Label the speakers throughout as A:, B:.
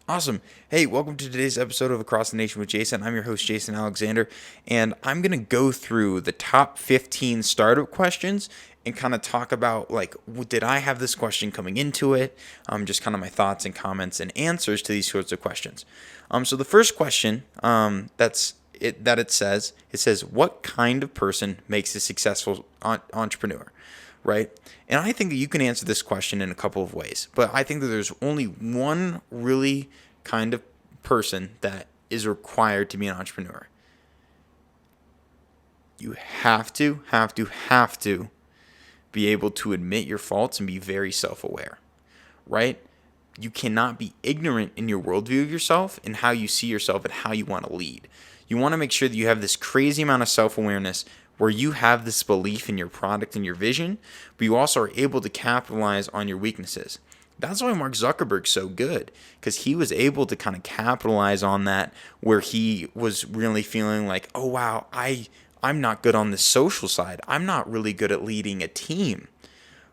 A: Awesome. Hey, welcome to today's episode of Across the Nation with Jason. I'm your host, Jason Alexander, and I'm going to go through the top 15 startup questions and kind of talk about did I have this question coming into it? Just kind of my thoughts and comments and answers to these sorts of questions. So the first question it says, what kind of person makes a successful entrepreneur? Right? And I think that you can answer this question in a couple of ways, but I think that there's only one really kind of person that is required to be an entrepreneur. You have to be able to admit your faults and be very self aware, right? You cannot be ignorant in your worldview of yourself and how you see yourself and how you want to lead. You want to make sure that you have this crazy amount of self awareness where you have this belief in your product and your vision, but you also are able to capitalize on your weaknesses. That's why Mark Zuckerberg's so good, because he was able to kind of capitalize on that where he was really feeling like, oh wow, I'm not good on the social side. I'm not really good at leading a team,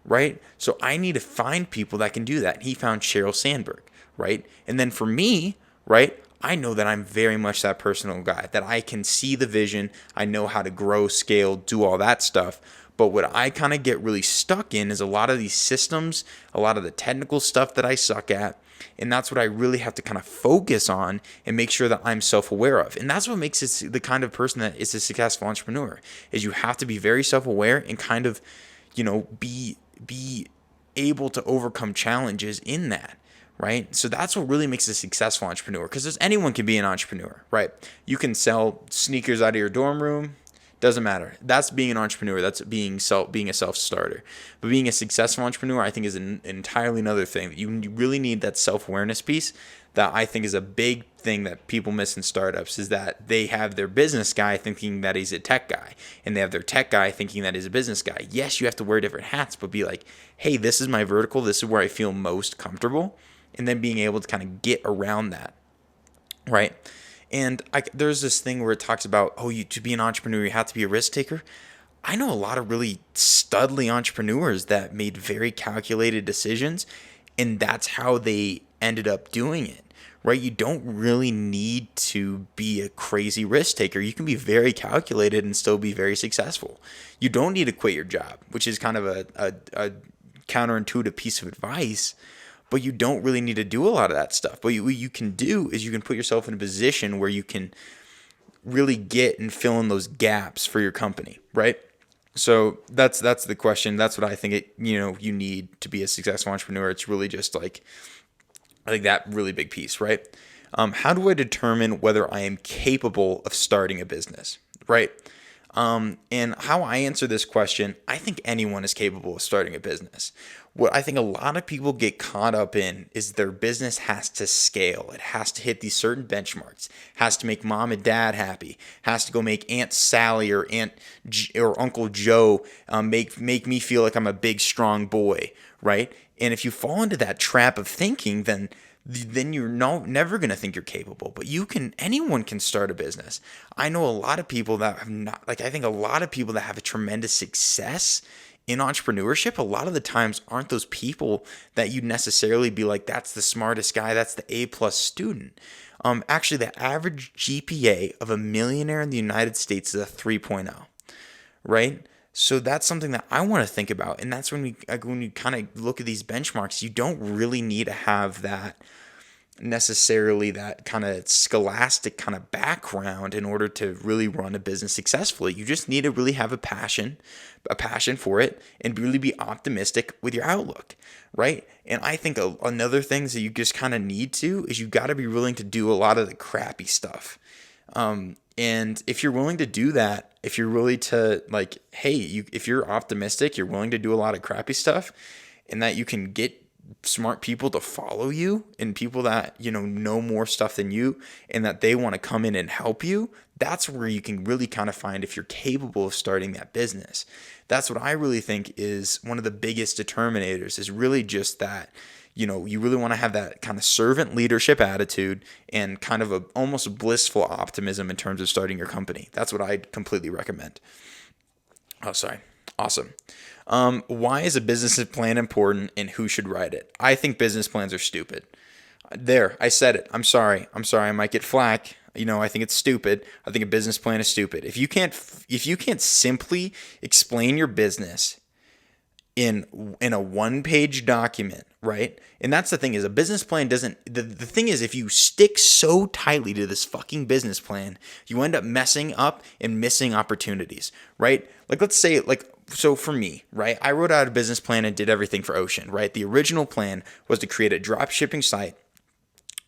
A: right? So I need to find people that can do that. He found Sheryl Sandberg, right? And then for me, right, I know that I'm very much that personal guy, that I can see the vision. I know how to grow, scale, do all that stuff. But what I kind of get really stuck in is a lot of these systems, a lot of the technical stuff that I suck at. And that's what I really have to kind of focus on and make sure that I'm self-aware of. And that's what makes it the kind of person that is a successful entrepreneur, is you have to be very self-aware and kind of, be able to overcome challenges in that, right? So that's what really makes a successful entrepreneur, because anyone can be an entrepreneur, right? You can sell sneakers out of your dorm room. Doesn't matter. That's being an entrepreneur. That's being a self starter. But being a successful entrepreneur, I think, is an entirely another thing. You really need that self awareness piece. That I think is a big thing that people miss in startups, is that they have their business guy thinking that he's a tech guy, and they have their tech guy thinking that he's a business guy. Yes, you have to wear different hats, but be like, hey, this is my vertical. This is where I feel most comfortable, and then being able to kind of get around that, right? And there's this thing where it talks about, oh, to be an entrepreneur, you have to be a risk taker. I know a lot of really studly entrepreneurs that made very calculated decisions, and that's how they ended up doing it, right? You don't really need to be a crazy risk taker. You can be very calculated and still be very successful. You don't need to quit your job, which is kind of a counterintuitive piece of advice, but you don't really need to do a lot of that stuff. But what you can do is you can put yourself in a position where you can really get and fill in those gaps for your company, right? So that's the question. That's what I think you need to be a successful entrepreneur. It's really just like, I think, that really big piece, right? How do I determine whether I am capable of starting a business, right? And how I answer this question, I think anyone is capable of starting a business. What I think a lot of people get caught up in is their business has to scale. It has to hit these certain benchmarks, has to make mom and dad happy, has to go make Aunt Sally or or Uncle Joe make me feel like I'm a big strong boy, right? And if you fall into that trap of thinking, then you're never going to think you're capable. But anyone can start a business. I know a lot of people that have not, I think a lot of people that have a tremendous success in entrepreneurship, a lot of the times aren't those people that you'd necessarily be like, that's the smartest guy, that's the A+ student. Actually, the average GPA of a millionaire in the United States is a 3.0, right? So that's something that I want to think about, and that's when we kind of look at these benchmarks. You don't really need to have that kind of scholastic kind of background in order to really run a business successfully. You just need to really have a passion for it, and really be optimistic with your outlook, right? And I think another thing that you just kind of need to is you got to be willing to do a lot of the crappy stuff. And if you're willing to do that, if you're really to if you're optimistic, you're willing to do a lot of crappy stuff, and that you can get smart people to follow you, and people that know more stuff than you, and that they want to come in and help you, that's where you can really kind of find if you're capable of starting that business. That's what I really think is one of the biggest determinators, is really just that you really want to have that kind of servant leadership attitude and kind of almost blissful optimism in terms of starting your company. That's what I'd completely recommend. Oh, sorry. Awesome. Why is a business plan important, and who should write it? I think business plans are stupid. There, I said it. I'm sorry. I might get flack. I think it's stupid. I think a business plan is stupid. If you can't simply explain your business in a one-page document, right? And that's the thing, is a business plan doesn't the thing is, if you stick so tightly to this fucking business plan, you end up messing up and missing opportunities, right? Like, let's say, so for me, right, I wrote out a business plan and did everything for Ocean, right? The original plan was to create a drop shipping site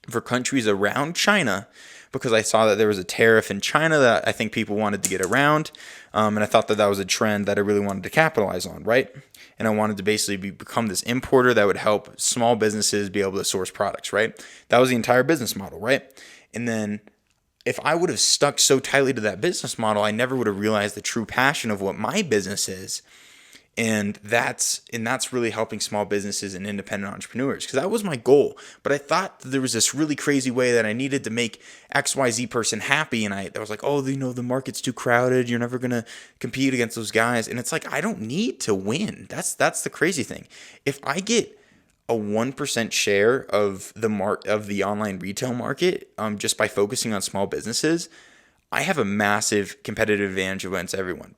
A: for countries around China, because I saw that there was a tariff in China that I think people wanted to get around. And I thought that that was a trend that I really wanted to capitalize on, right? And I wanted to basically become this importer that would help small businesses be able to source products, right? That was the entire business model, right? And then if I would have stuck so tightly to that business model, I never would have realized the true passion of what my business is. And that's really helping small businesses and independent entrepreneurs, because that was my goal. But I thought that there was this really crazy way that I needed to make XYZ person happy, and I was like, oh, the market's too crowded, you're never gonna compete against those guys. And it's like, I don't need to win. That's the crazy thing. If I get a 1% share of the online retail market, just by focusing on small businesses, I have a massive competitive advantage against everyone.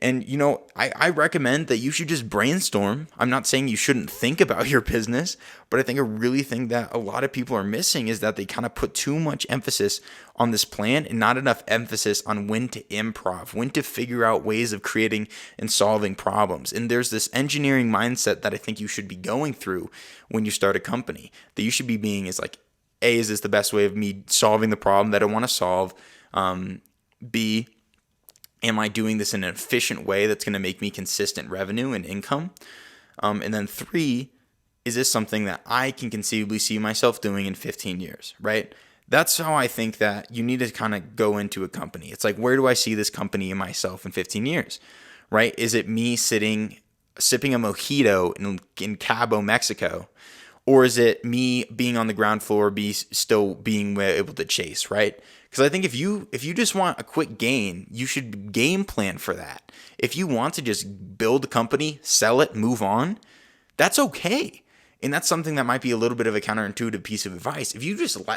A: I recommend that you should just brainstorm. I'm not saying you shouldn't think about your business, but I think a really thing that a lot of people are missing is that they kind of put too much emphasis on this plan and not enough emphasis on when to improv, when to figure out ways of creating and solving problems. And there's this engineering mindset that I think you should be going through when you start a company, that you should be being is like, A, is this the best way of me solving the problem that I want to solve? B, am I doing this in an efficient way that's going to make me consistent revenue and income? And then 3, is this something that I can conceivably see myself doing in 15 years, right? That's how I think that you need to kind of go into a company. It's like, where do I see this company and myself in 15 years, right? Is it me sipping a mojito in Cabo, Mexico? Or is it me being on the ground floor, still being able to chase, right? Because I think if you just want a quick gain, you should game plan for that. If you want to just build a company, sell it, move on, that's okay. And that's something that might be a little bit of a counterintuitive piece of advice.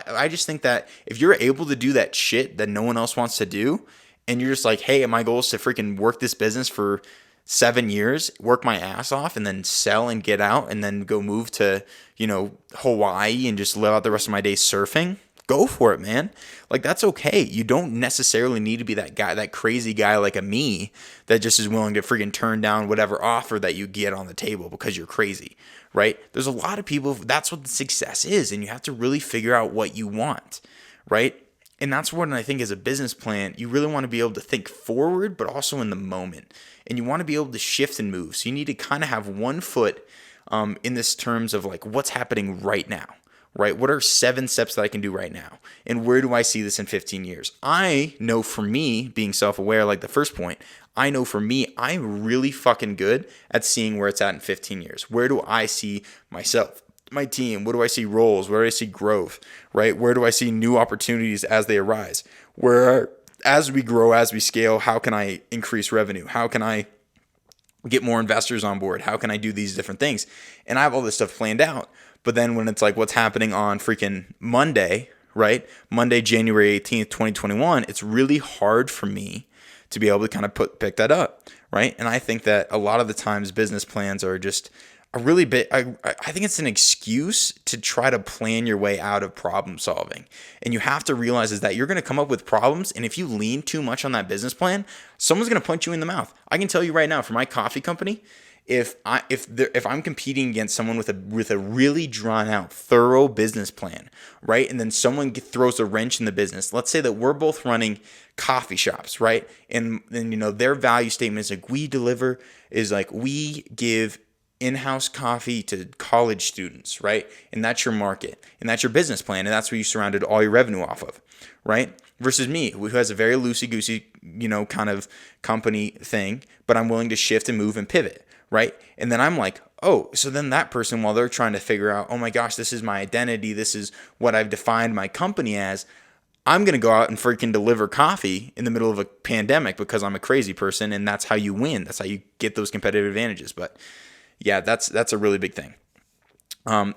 A: I just think that if you're able to do that shit that no one else wants to do, and you're just like, hey, my goal is to freaking work this business for 7 years, work my ass off, and then sell and get out, and then go move to, Hawaii and just live out the rest of my days surfing, go for it, man. Like, that's okay. You don't necessarily need to be that guy, that crazy guy like me that just is willing to freaking turn down whatever offer that you get on the table because you're crazy, right? There's a lot of people, that's what success is, and you have to really figure out what you want, right? And that's what I think, as a business plan, you really want to be able to think forward, but also in the moment. And you want to be able to shift and move. So you need to kind of have one foot in this terms of like, what's happening right now, right? What are 7 steps that I can do right now? And where do I see this in 15 years? I know, for me, being self-aware, like the first point, I know for me, I'm really fucking good at seeing where it's at in 15 years. Where do I see myself? My team? What do I see roles? Where do I see growth, right? Where do I see new opportunities as they arise? Where, as we grow, as we scale, how can I increase revenue? How can I get more investors on board? How can I do these different things? And I have all this stuff planned out. But then when it's like, what's happening on freaking Monday, right? Monday, January 18th, 2021, it's really hard for me to be able to kind of pick that up, right? And I think that a lot of the times business plans are just a really bit, I think it's an excuse to try to plan your way out of problem solving. And you have to realize is that you're going to come up with problems, and if you lean too much on that business plan, someone's going to punch you in the mouth. I can tell you right now, for my coffee company, if I'm competing against someone with a really drawn out, thorough business plan, right? And then someone throws a wrench in the business. Let's say that we're both running coffee shops, right? And then their value statement is like we give in-house coffee to college students, right? And that's your market, and that's your business plan, and that's what you surrounded all your revenue off of, right? Versus me, who has a very loosey-goosey, kind of company thing, but I'm willing to shift and move and pivot, right? And then I'm like, oh, so then that person, while they're trying to figure out, oh my gosh, this is my identity, this is what I've defined my company as, I'm going to go out and freaking deliver coffee in the middle of a pandemic because I'm a crazy person, and that's how you win. That's how you get those competitive advantages. But yeah, that's a really big thing.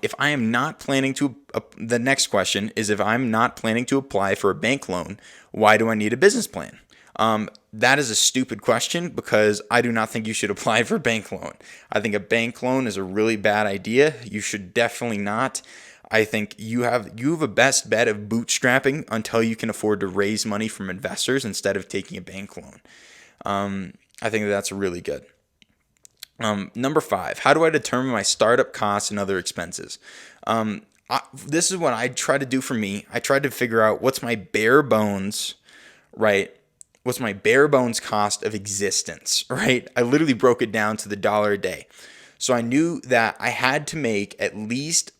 A: If I am not planning to, the next question is, if I'm not planning to apply for a bank loan, why do I need a business plan? That is a stupid question because I do not think you should apply for a bank loan. I think a bank loan is a really bad idea. You should definitely not. I think you have a best bet of bootstrapping until you can afford to raise money from investors instead of taking a bank loan. I think that's really good. Number 5, how do I determine my startup costs and other expenses? This is what I try to do for me. I try to figure out what's my bare bones, right? What's my bare bones cost of existence, right? I literally broke it down to the dollar a day. So I knew that I had to make at least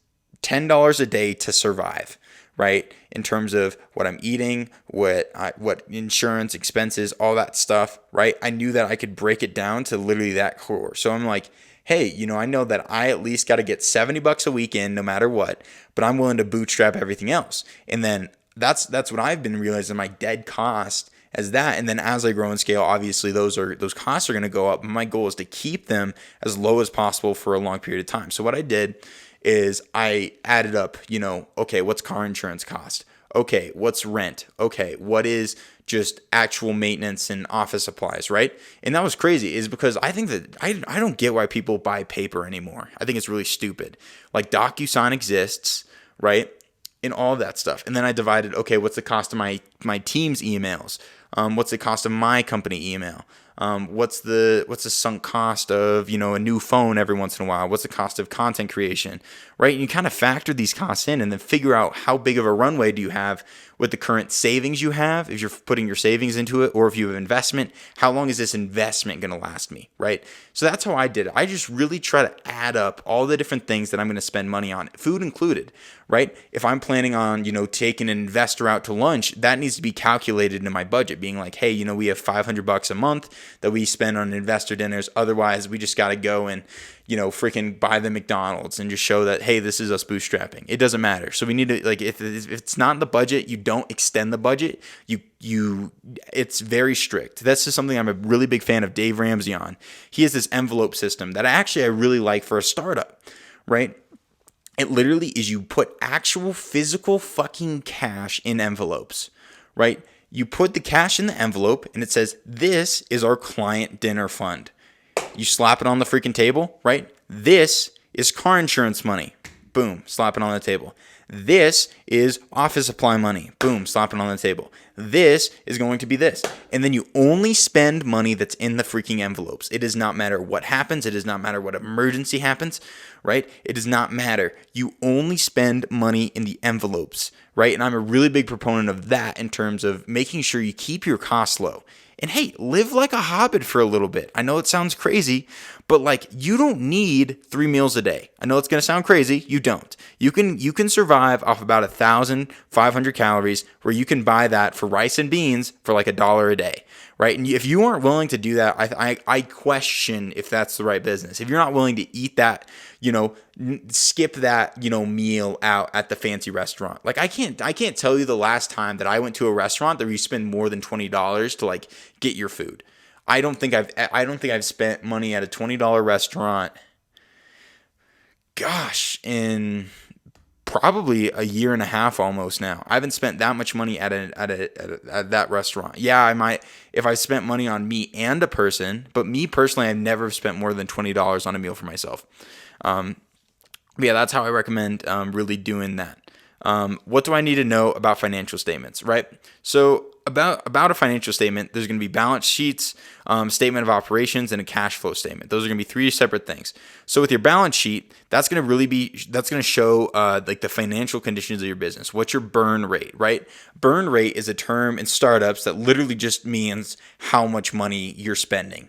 A: $10 a day to survive, right? In terms of what I'm eating, what insurance, expenses, all that stuff, right? I knew that I could break it down to literally that core. So I'm like, hey, I know that I at least got to get $70 a week in no matter what, but I'm willing to bootstrap everything else. And then that's what I've been realizing, my dead cost as that. And then as I grow and scale, obviously those costs are going to go up. My goal is to keep them as low as possible for a long period of time. So what I did is I added up, okay, what's car insurance cost? Okay, what's rent? Okay, what is just actual maintenance and office supplies, right? And that was crazy, is because I think that I don't get why people buy paper anymore. I think it's really stupid. Like DocuSign exists, right? And all that stuff. And then I divided, okay, what's the cost of my team's emails? What's the cost of my company email? What's the sunk cost of, a new phone every once in a while? What's the cost of content creation, right? And you kind of factor these costs in and then figure out how big of a runway do you have with the current savings you have, if you're putting your savings into it, or if you have investment, how long is this investment going to last me, right? So that's how I did it. I just really try to add up all the different things that I'm going to spend money on, food included, right? If I'm planning on, taking an investor out to lunch, that needs to be calculated into my budget, being like, hey, we have $500 a month that we spend on investor dinners. Otherwise, we just got to go and, freaking buy the McDonald's and just show that, hey, this is us bootstrapping. It doesn't matter. So we need to, like, if it's not in the budget, you don't extend the budget. It's very strict. That's just something I'm a really big fan of Dave Ramsey on. He has this envelope system that I really like for a startup, right? It literally is, you put actual physical fucking cash in envelopes, right? You put the cash in the envelope and it says, this is our client dinner fund. You slap it on the freaking table, right? This is car insurance money. Boom, slap it on the table. This is office supply money. Boom, slap it on the table. This is going to be this. And then you only spend money that's in the freaking envelopes. It does not matter what happens. It does not matter what emergency happens, right? It does not matter. You only spend money in the envelopes, right? And I'm a really big proponent of that in terms of making sure you keep your costs low. And hey, live like a hobbit for a little bit. I know it sounds crazy, but like, you don't need 3 meals a day. I know it's going to sound crazy. You don't. You can survive off about 1,500 calories, where you can buy that for rice and beans for like $1 a day, right? And if you aren't willing to do that, I question if that's the right business. If you're not willing to eat that, skip that, meal out at the fancy restaurant. Like, I can't tell you the last time that I went to a restaurant that you spend more than $20 to like get your food. I don't think I've spent money at a $20 restaurant, gosh, in probably a year and a half almost now. I haven't spent that much money at that restaurant. Yeah, I might if I spent money on me and a person, but me personally, I've never spent more than $20 on a meal for myself. But yeah, that's how I recommend really doing that. What do I need to know about financial statements, right? So about a financial statement, there's going to be balance sheets, statement of operations, and a cash flow statement. Those are going to be 3 separate things. So with your balance sheet, that's going to show like the financial conditions of your business. What's your burn rate, right? Burn rate is a term in startups that literally just means how much money you're spending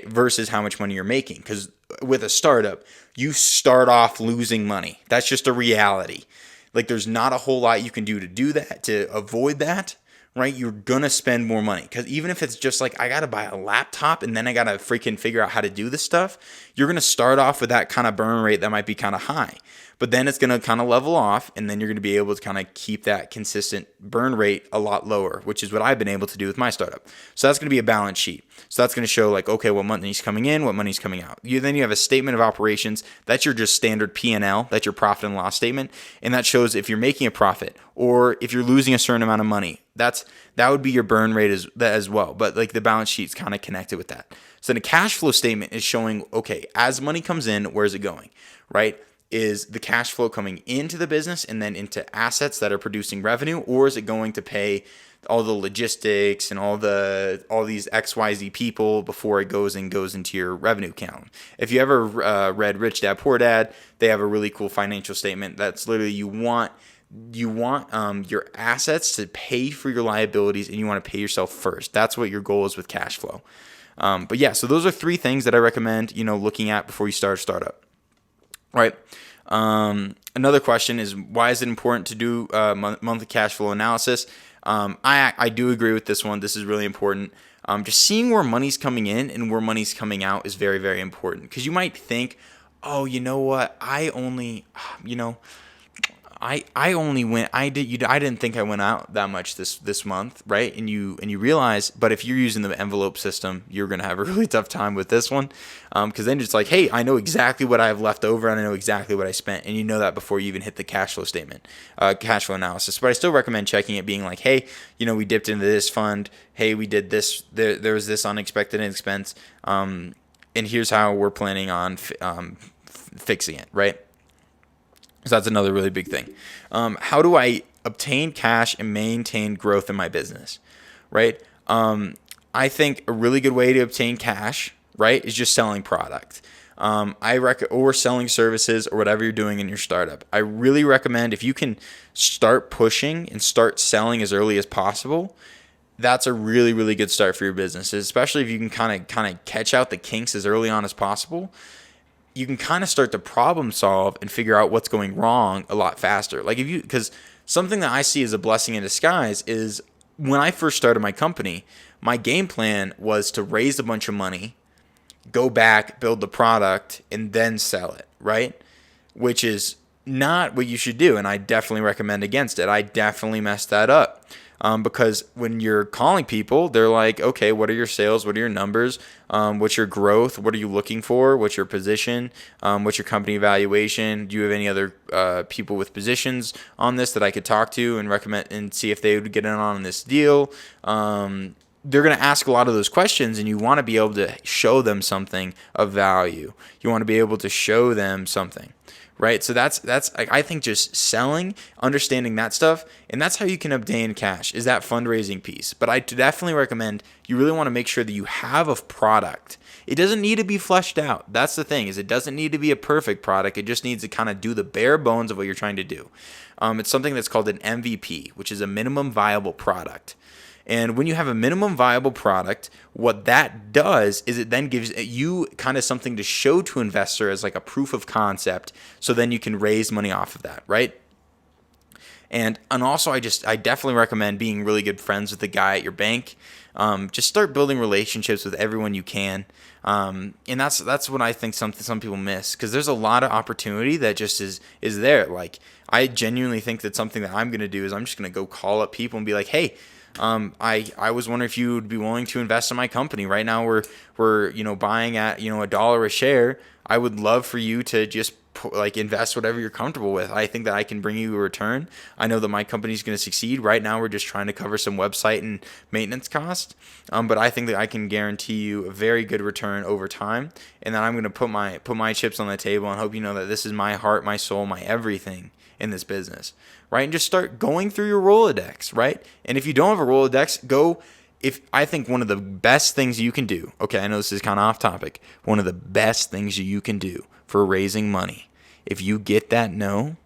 A: versus how much money you're making. Because with a startup, you start off losing money. That's just a reality. Like, there's not a whole lot you can do that, to avoid that, right? You're going to spend more money, because even if it's just like, I got to buy a laptop and then I got to freaking figure out how to do this stuff, you're going to start off with that kind of burn rate that might be kind of high. But then it's going to kind of level off, and then you're going to be able to kind of keep that consistent burn rate a lot lower, which is what I've been able to do with my startup. So that's going to be a balance sheet. So that's going to show like, okay, what money's coming in, what money's coming out. Then you have a statement of operations. That's your just standard P&L. That's your profit and loss statement. And that shows if you're making a profit or if you're losing a certain amount of money. That would be your burn rate as well. But like the balance sheet's kind of connected with that. So the cash flow statement is showing, okay, as money comes in, where's it going, right? Is the cash flow coming into the business and then into assets that are producing revenue, or is it going to pay all the logistics and all these XYZ people before it goes into your revenue account? If you ever read Rich Dad Poor Dad, they have a really cool financial statement that's literally you want your assets to pay for your liabilities, and you want to pay yourself first. That's what your goal is with cash flow. But yeah, so those are 3 things that I recommend looking at before you start a startup. Right. Another question is, why is it important to do monthly cash flow analysis? I do agree with this one. This is really important. Just seeing where money's coming in and where money's coming out is very, very important, because you might think, oh, you know what? I only went. I didn't think I went out that much this month, right? And you realize, but if you're using the envelope system, you're gonna have a really tough time with this one, because then it's like, hey, I know exactly what I have left over, and I know exactly what I spent, and you know that before you even hit the cash flow statement, cash flow analysis. But I still recommend checking it, being like, hey, we dipped into this fund. Hey, we did this. There was this unexpected expense, and here's how we're planning on fixing it, right? So that's another really big thing. How do I obtain cash and maintain growth in my business, right? I think a really good way to obtain cash, right, is just selling product. Or selling services or whatever you're doing in your startup. I really recommend, if you can start pushing and start selling as early as possible, that's a really, really good start for your business, especially if you can kind of catch out the kinks as early on as possible. You can kind of start to problem solve and figure out what's going wrong a lot faster. Because something that I see as a blessing in disguise is, when I first started my company, my game plan was to raise a bunch of money, go back, build the product, and then sell it, right? Which is not what you should do, and I definitely recommend against it. I definitely messed that up. Because when you're calling people, they're like, okay, what are your sales? What are your numbers? What's your growth? What are you looking for? What's your position? What's your company evaluation? Do you have any other people with positions on this that I could talk to and recommend and see if they would get in on this deal? They're going to ask a lot of those questions, and you want to be able to show them something of value. You want to be able to show them something. Right, so that's I think just selling, understanding that stuff, and that's how you can obtain cash, is that fundraising piece. But I definitely recommend you really want to make sure that you have a product. It doesn't need to be fleshed out. That's the thing, is it doesn't need to be a perfect product. It just needs to kind of do the bare bones of what you're trying to do. It's something that's called an MVP, which is a minimum viable product. And when you have a minimum viable product, what that does is it then gives you kind of something to show to investor as like a proof of concept. So then you can raise money off of that, right? And also, I definitely recommend being really good friends with the guy at your bank. Just start building relationships with everyone you can. And that's what I think some people miss, because there's a lot of opportunity that just is there. Like, I genuinely think that something that I'm going to do is I'm just going to go call up people and be like, hey, I was wondering if you would be willing to invest in my company. Right now we're buying at $1 a share. I would love for you to just invest whatever you're comfortable with. I think that I can bring you a return. I know that my company is going to succeed. Right now we're just trying to cover some website and maintenance costs. But I think that I can guarantee you a very good return over time. And then I'm going to put my chips on the table and hope you know that this is my heart, my soul, my everything in this business, right? And just start going through your Rolodex, right? And if you don't have a Rolodex, I think one of the best things you can do, okay, I know this is kind of off topic, one of the best things you can do for raising money, if you get that no,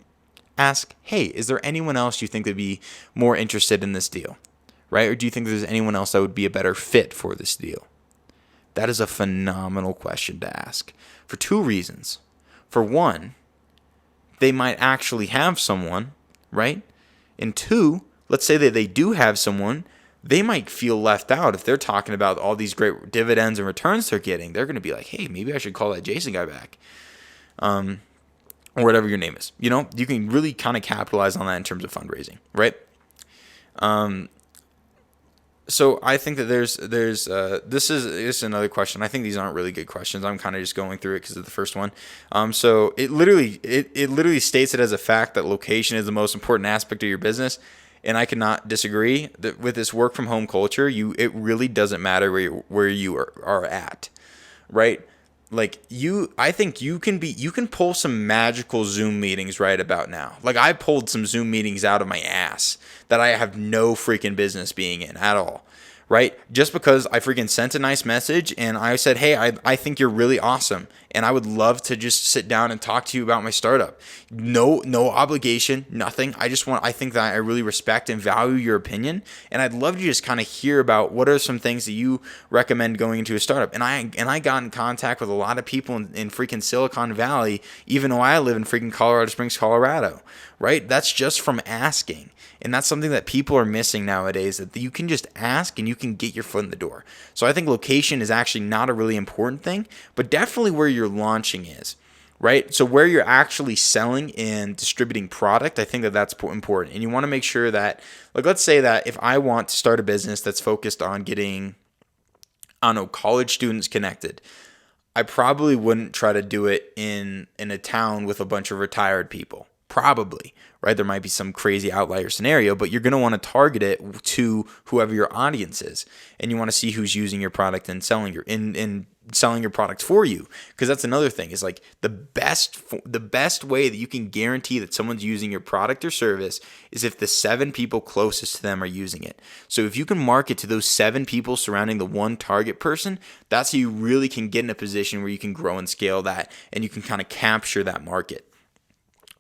A: ask, hey, is there anyone else you think would be more interested in this deal, right? Or do you think there's anyone else that would be a better fit for this deal? That is a phenomenal question to ask for 2 reasons. For one, they might actually have someone, right? And 2, let's say that they do have someone, they might feel left out if they're talking about all these great dividends and returns they're getting. They're going to be like, hey, maybe I should call that Jason guy back. Or whatever your name is. You know, you can really kind of capitalize on that in terms of fundraising, right? So I think that there's this is another question. I think these aren't really good questions. I'm kind of just going through it because of the first one. So it literally states it as a fact that location is the most important aspect of your business, and I cannot disagree. That with this work from home culture, it really doesn't matter where you are at, right? Like I think you can pull some magical Zoom meetings right about now. Like I pulled some Zoom meetings out of my ass that I have no freaking business being in at all, right? Just because I freaking sent a nice message and I said, hey, I think you're really awesome and I would love to just sit down and talk to you about my startup. No obligation, nothing. I think that I really respect and value your opinion, and I'd love to just kind of hear about what are some things that you recommend going into a startup. And I got in contact with a lot of people in freaking Silicon Valley, even though I live in freaking Colorado Springs, Colorado, right? That's just from asking. And that's something that people are missing nowadays, that you can just ask and you can get your foot in the door. So I think location is actually not a really important thing, but definitely where your launching is, right? So where you're actually selling and distributing product, I think that that's important. And you want to make sure that, like, let's say that if I want to start a business that's focused on getting, I don't know, college students connected, I probably wouldn't try to do it in a town with a bunch of retired people. Probably, right? There might be some crazy outlier scenario, but you're going to want to target it to whoever your audience is, and you want to see who's using your product and selling your product for you. Because that's another thing, is like the best way that you can guarantee that someone's using your product or service is if the 7 people closest to them are using it. So if you can market to those 7 people surrounding the one target person, that's how you really can get in a position where you can grow and scale that, and you can kind of capture that market,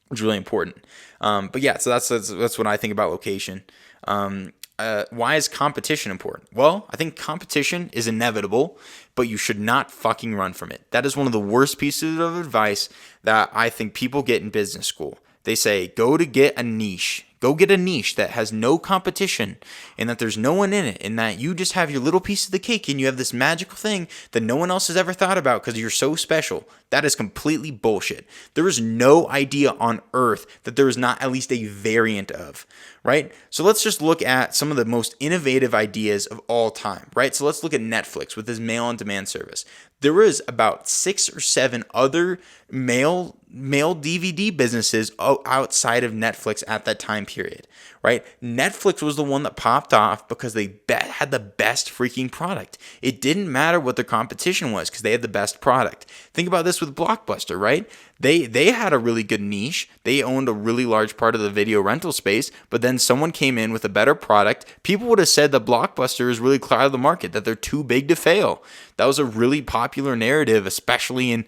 A: which is really important. But yeah, so that's what I think about location. Why is competition important? Well, I think competition is inevitable, but you should not fucking run from it. That is one of the worst pieces of advice that I think people get in business school. They say, go get a niche that has no competition and that there's no one in it, and that you just have your little piece of the cake and you have this magical thing that no one else has ever thought about because you're so special. That is completely bullshit. There is no idea on earth that there is not at least a variant of, right? So let's just look at some of the most innovative ideas of all time, right? So let's look at Netflix with this mail-on-demand service. There was about 6 or 7 other mail DVD businesses outside of Netflix at that time period, right? Netflix was the one that popped off because they had the best freaking product. It didn't matter what their competition was because they had the best product. Think about this with Blockbuster, right? They had a really good niche. They owned a really large part of the video rental space, but then someone came in with a better product. People would have said that Blockbuster is really clear of the market, that they're too big to fail. That was a really popular narrative, especially in,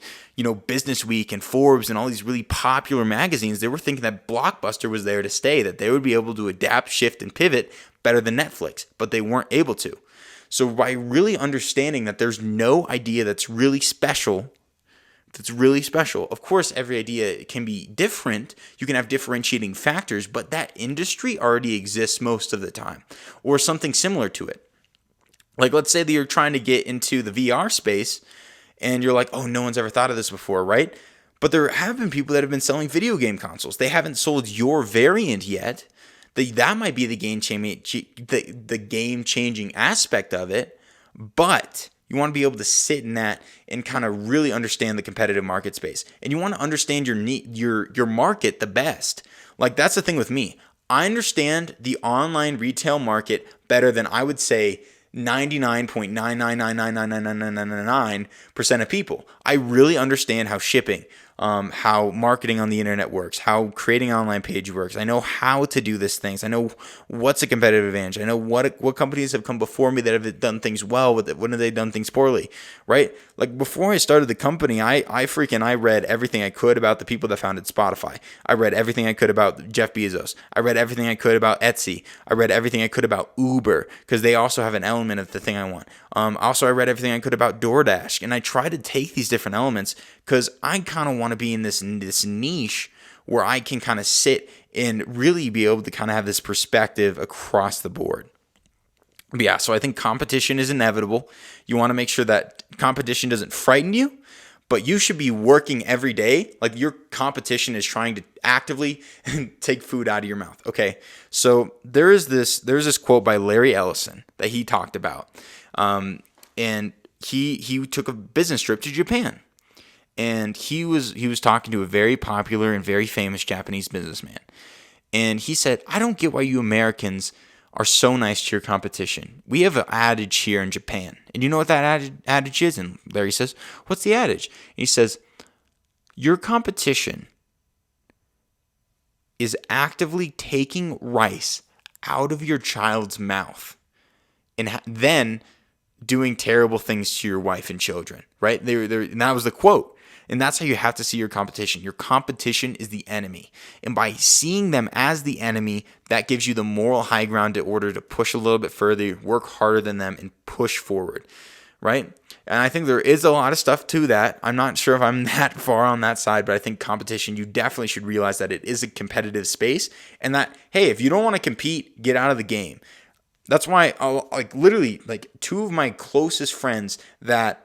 A: Business Week and Forbes and all these really popular magazines. They were thinking that Blockbuster was there to stay, that they would be able to adapt, shift, and pivot better than Netflix, but they weren't able to. So by really understanding that there's no idea that's really special, of course, every idea can be different. You can have differentiating factors, but that industry already exists most of the time, or something similar to it. Like, let's say that you're trying to get into the VR space and you're like, oh, no one's ever thought of this before, right? But there have been people that have been selling video game consoles. They haven't sold your variant yet. That might be the game-changing aspect of it, but you want to be able to sit in that and kind of really understand the competitive market space. And you want to understand your market the best. Like, that's the thing with me. I understand the online retail market better than, I would say, 99.9999999% of people. I really understand how shipping, how marketing on the internet works, how creating an online page works. I know how to do these things. I know what's a competitive advantage. I know what companies have come before me that have done things well, when have they done things poorly, right? Like, before I started the company, I read everything I could about the people that founded Spotify. I read everything I could about Jeff Bezos. I read everything I could about Etsy. I read everything I could about Uber, because they also have an element of the thing I want. Also, I read everything I could about DoorDash, and I try to take these different elements because I kind of want to be in this niche where I can kind of sit and really be able to kind of have this perspective across the board, But yeah, so I think competition is inevitable. You want to make sure that competition doesn't frighten you, but you should be working every day like your competition is trying to actively take food out of your mouth. Okay, so there's this quote by Larry Ellison that he talked about, and he took a business trip to Japan, and he was talking to a very popular and very famous Japanese businessman, and he said, "I don't get why you Americans are so nice to your competition. We have an adage here in Japan. And you know what that adage is?" And Larry says, "What's the adage?" And he says, "Your competition is actively taking rice out of your child's mouth and then doing terrible things to your wife and children," right? And that was the quote. And that's how you have to see your competition. Your competition is the enemy. And by seeing them as the enemy, that gives you the moral high ground in order to push a little bit further, work harder than them, and push forward, right? And I think there is a lot of stuff to that. I'm not sure if I'm that far on that side, but I think competition, you definitely should realize that it is a competitive space and that, hey, if you don't want to compete, get out of the game. That's why literally two of my closest friends that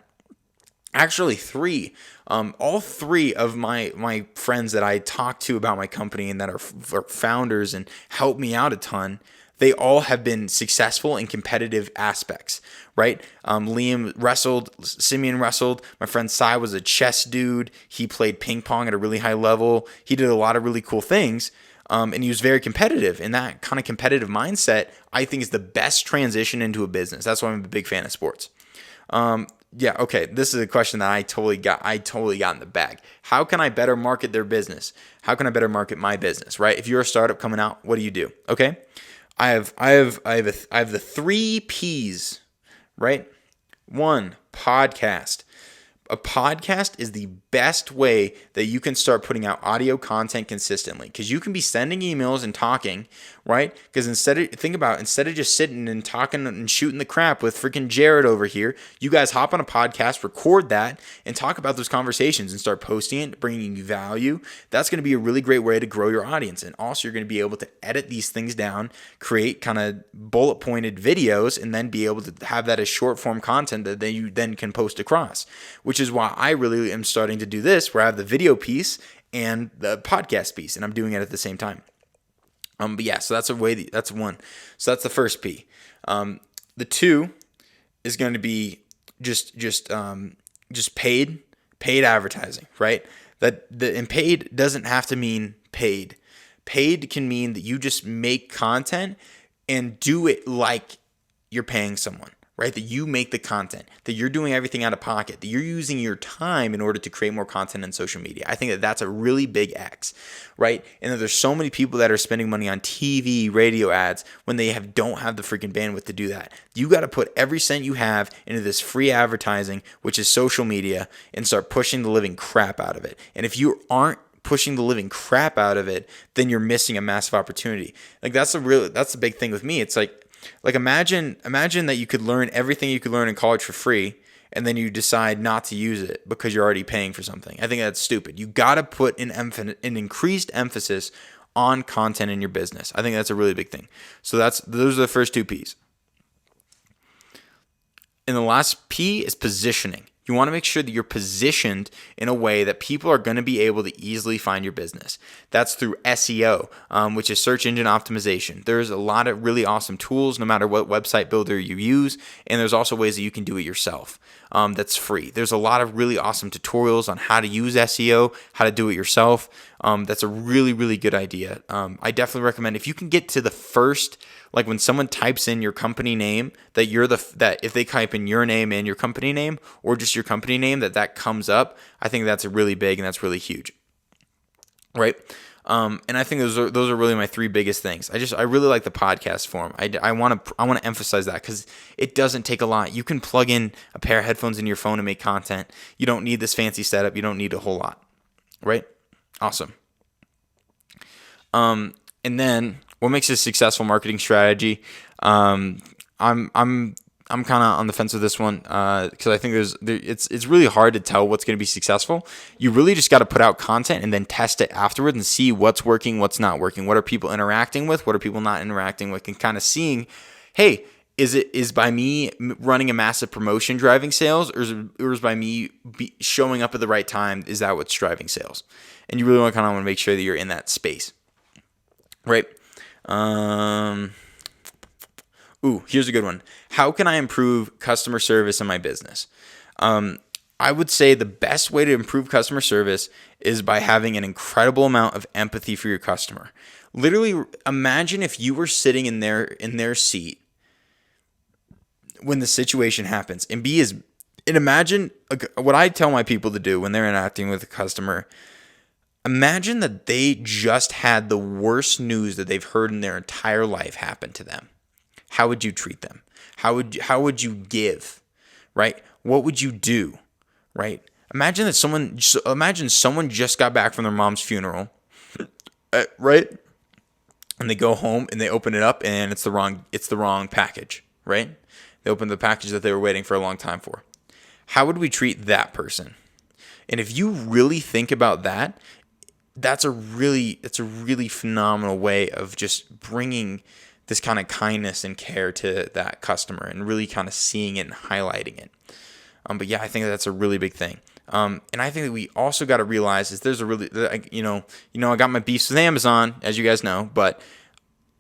A: actually three, all three of my friends that I talk to about my company and that are founders and help me out a ton, they all have been successful in competitive aspects, right? Liam wrestled, Simeon wrestled. My friend Sai was a chess dude. He played ping pong at a really high level. He did a lot of really cool things. And he was very competitive. And that kind of competitive mindset, I think, is the best transition into a business. That's why I'm a big fan of sports. Yeah, okay. This is a question that I totally got in the bag. How can I better market their business? How can I better market my business, right? If you're a startup coming out, what do you do? Okay? I have the 3 P's, right? 1, podcast. A podcast is the best way that you can start putting out audio content consistently, because you can be sending emails and talking, right? Because instead of just sitting and talking and shooting the crap with freaking Jared over here, you guys hop on a podcast, record that, and talk about those conversations and start posting it, bringing you value. That's going to be a really great way to grow your audience. And also, you're going to be able to edit these things down, create kind of bullet pointed videos, and then be able to have that as short form content that you then can post across, which is why I really am starting to do this, where I have the video piece and the podcast piece, and I'm doing it at the same time. But yeah, so that's that's 1. So that's the first P. The 2 is going to be just paid advertising, right? And paid doesn't have to mean paid. Paid can mean that you just make content and do it like you're paying someone, right? That you make the content, that you're doing everything out of pocket, that you're using your time in order to create more content on social media. I think that that's a really big X, right? And that there's so many people that are spending money on TV, radio ads when they don't have the freaking bandwidth to do that. You got to put every cent you have into this free advertising, which is social media, and start pushing the living crap out of it. And if you aren't pushing the living crap out of it, then you're missing a massive opportunity. Like that's the big thing with me. It's like imagine that you could learn everything you could learn in college for free, and then you decide not to use it because you're already paying for something. I think that's stupid. You got to put an increased emphasis on content in your business. I think that's a really big thing. So those are the first 2 P's. And the last P is positioning. You want to make sure that you're positioned in a way that people are going to be able to easily find your business. That's through SEO, which is search engine optimization. There's a lot of really awesome tools no matter what website builder you use, and there's also ways that you can do it yourself. That's free. There's a lot of really awesome tutorials on how to use SEO, how to do it yourself. That's a really, really good idea. I definitely recommend if you can get to the first, like when someone types in your company name, that if they type in your name and your company name, or just your company name, that comes up. I think that's really big and that's really huge, right? And I think those are really my 3 biggest things. I really like the podcast form. I want to emphasize that because it doesn't take a lot. You can plug in a pair of headphones in your phone and make content. You don't need this fancy setup. You don't need a whole lot, right? Awesome. And then what makes a successful marketing strategy? I'm kind of on the fence with this one because I think it's really hard to tell what's going to be successful. You really just got to put out content and then test it afterwards and see what's working, what's not working. What are people interacting with? What are people not interacting with? And kind of seeing, hey, Is by me running a massive promotion driving sales, or is by me showing up at the right time? Is that what's driving sales? And you really want to make sure that you're in that space, right? Here's a good one. How can I improve customer service in my business? I would say the best way to improve customer service is by having an incredible amount of empathy for your customer. Literally, imagine if you were sitting in their seat when the situation happens, and imagine what I tell my people to do when they're interacting with a customer. Imagine that they just had the worst news that they've heard in their entire life happen to them. How would you treat them? How would you give, right? What would you do, right? Imagine someone just got back from their mom's funeral, right? And they go home and they open it up and it's the wrong package, right? They open the package that they were waiting for a long time for. How would we treat that person? And if you really think about that, that's a really phenomenal way of just bringing this kind of kindness and care to that customer and really kind of seeing it and highlighting it. But yeah, I think that's a really big thing. And I think that we also got to realize is there's a really, I got my beefs with Amazon, as you guys know, but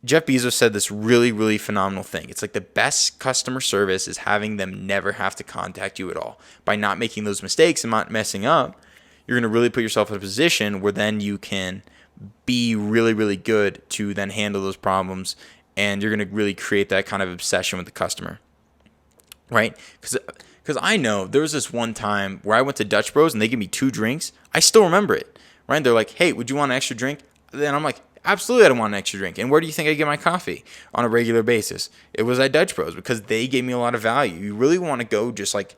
A: Jeff Bezos said this really, really phenomenal thing. It's like the best customer service is having them never have to contact you at all. By not making those mistakes and not messing up, you're going to really put yourself in a position where then you can be really, really good to then handle those problems, and you're going to really create that kind of obsession with the customer, right? Because I know there was this one time where I went to Dutch Bros and they gave me 2 drinks. I still remember it, right? They're like, hey, would you want an extra drink? Then I'm like, absolutely, I don't want an extra drink. And where do you think I get my coffee on a regular basis? It was at Dutch Bros because they gave me a lot of value. You really want to go just like,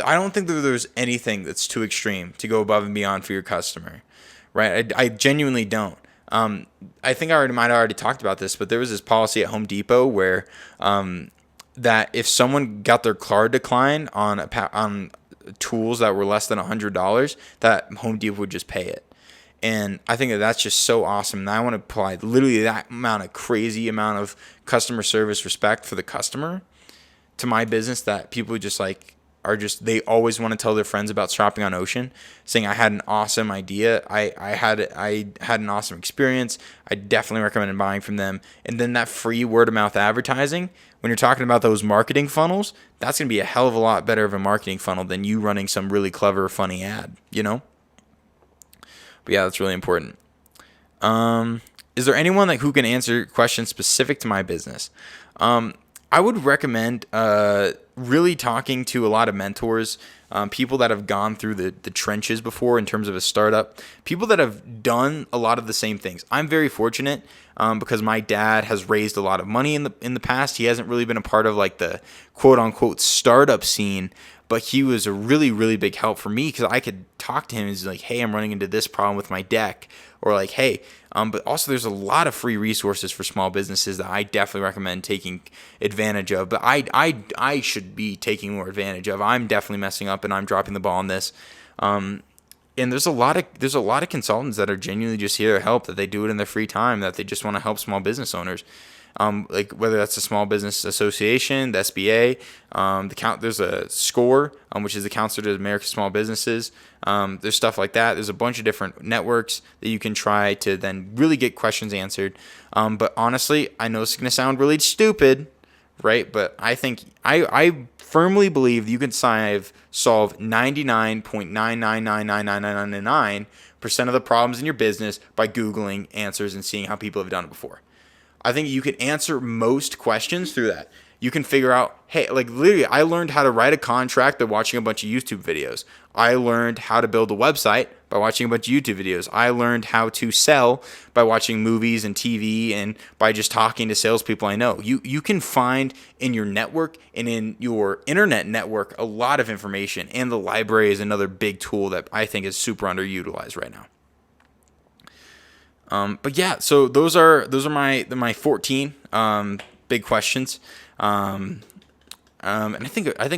A: I don't think that there's anything that's too extreme to go above and beyond for your customer, right? I genuinely don't. I think I might have already talked about this, but there was this policy at Home Depot where that if someone got their card declined on tools that were less than $100, that Home Depot would just pay it. And I think that that's just so awesome. And I want to apply literally that crazy amount of customer service respect for the customer to my business, that people just they always want to tell their friends about shopping on Ocean, saying I had an awesome idea. I had an awesome experience. I definitely recommend buying from them. And then that free word of mouth advertising, when you're talking about those marketing funnels, that's going to be a hell of a lot better of a marketing funnel than you running some really clever, funny ad, But yeah, that's really important. Is there anyone who can answer questions specific to my business? I would recommend really talking to a lot of mentors, people that have gone through the trenches before in terms of a startup, people that have done a lot of the same things. I'm very fortunate because my dad has raised a lot of money in the past. He hasn't really been a part of like the quote unquote startup scene, but he was a really, really big help for me because I could talk to him and he's like, hey, I'm running into this problem with my deck, or like, hey, but also there's a lot of free resources for small businesses that I definitely recommend taking advantage of, but I should be taking more advantage of. I'm definitely messing up and I'm dropping the ball on this. And there's a lot of consultants that are genuinely just here to help, that they do it in their free time, that they just want to help small business owners. Like whether that's the Small Business Association, the SBA, there's a SCORE, which is the Counselor to America's Small Businesses. There's stuff like that. There's a bunch of different networks that you can try to then really get questions answered. But honestly, I know it's going to sound really stupid, right? But I think I firmly believe that you can solve 99.9999999% of the problems in your business by Googling answers and seeing how people have done it before. I think you could answer most questions through that. You can figure out, hey, like literally, I learned how to write a contract by watching a bunch of YouTube videos. I learned how to build a website by watching a bunch of YouTube videos. I learned how to sell by watching movies and TV and by just talking to salespeople I know. You can find in your network and in your internet network a lot of information, and the library is another big tool that I think is super underutilized right now. But yeah, so those are my 14 big questions. And I think I'm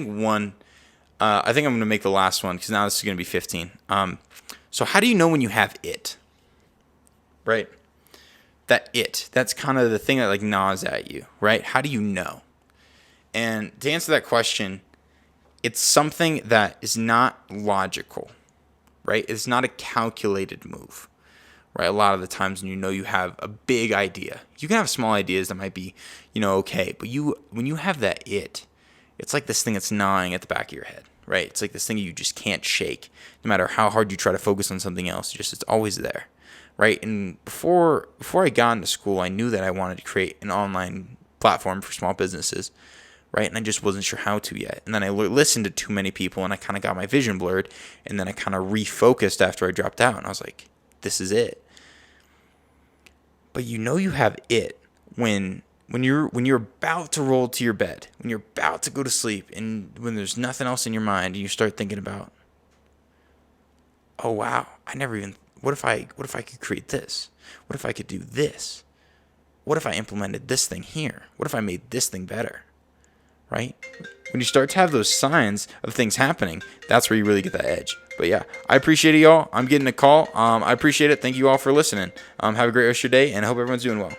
A: going to make the last one because now this is going to be 15. So how do you know when you have it? Right? That's kind of the thing that like gnaws at you, right? How do you know? And to answer that question, it's something that is not logical, right? It's not a calculated move, right? A lot of the times when you have a big idea, you can have small ideas that might be, okay, but when you have that it's like this thing that's gnawing at the back of your head, right? It's like this thing you just can't shake, no matter how hard you try to focus on something else. It's always there, right? And before I got into school, I knew that I wanted to create an online platform for small businesses, right? And I just wasn't sure how to yet. And then I listened to too many people, and I kind of got my vision blurred. And then I kind of refocused after I dropped out, and I was like, this is it. But you have it when you're about to roll to your bed, when you're about to go to sleep, and when there's nothing else in your mind, and you start thinking about, oh wow, what if I could create this? What if I could do this? What if I implemented this thing here? What if I made this thing better? Right? When you start to have those signs of things happening, that's where you really get that edge. But yeah, I appreciate it, y'all. I'm getting a call. I appreciate it. Thank you all for listening. Have a great rest of your day, and I hope everyone's doing well.